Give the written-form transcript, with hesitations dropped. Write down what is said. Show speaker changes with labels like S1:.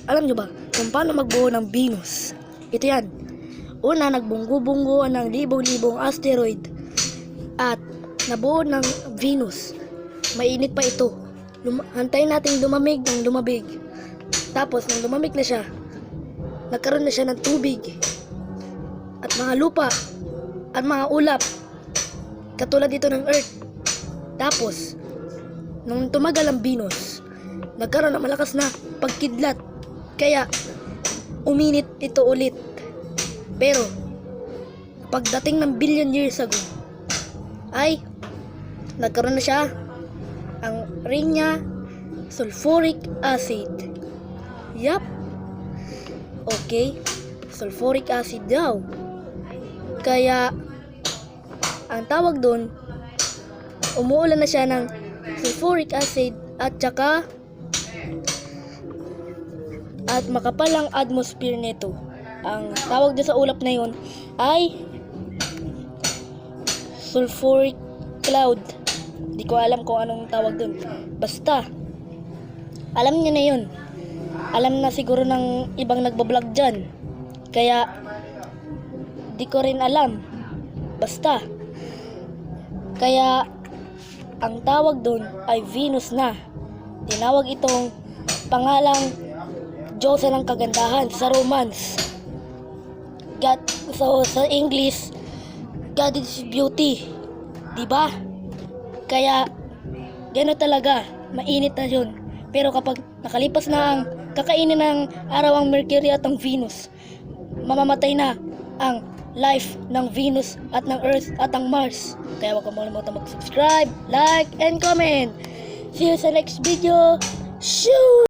S1: Alam nyo ba kung paano magbuo ng Venus? Ito yan. Una, nagbunggo-bunggo ng libong-libong asteroid at nabuo ng Venus. Mainit pa ito. Hantayin natin lumamig ng lumabig. Tapos, nang lumamig na siya, nagkaroon na siya ng tubig at mga lupa at mga ulap katulad dito ng Earth. Tapos, nung tumagal ang Venus, nagkaroon ng malakas na pagkidlat. Kaya, uminit ito ulit. Pero, pagdating ng billion years ago, ay, nagkaroon na siya. Ang ring niya, sulfuric acid. Yup. Okay, sulfuric acid daw. Kaya, ang tawag doon, umuulan na siya ng sulfuric acid at saka at makapal ang atmosphere nito. Ang tawag doon sa ulap na yun ay sulfuric cloud. Di ko alam kung anong tawag doon. Basta, alam niyo na yun. Alam na siguro ng ibang nagbablog dyan. Kaya, di ko rin alam. Basta, kaya, ang tawag doon ay Venus na. Tinawag itong pangalang Diyosa ng kagandahan sa Romance. God, so sa English, God is beauty. Diba? Kaya, gano'n talaga, mainit na yun. Pero kapag nakalipas na ang kakainin ng araw ang Mercury at ang Venus, mamamatay na ang life ng Venus at ng Earth at ang Mars. Kaya huwag kang makalimutan mag-subscribe, like, and comment. See you sa next video. Shoo!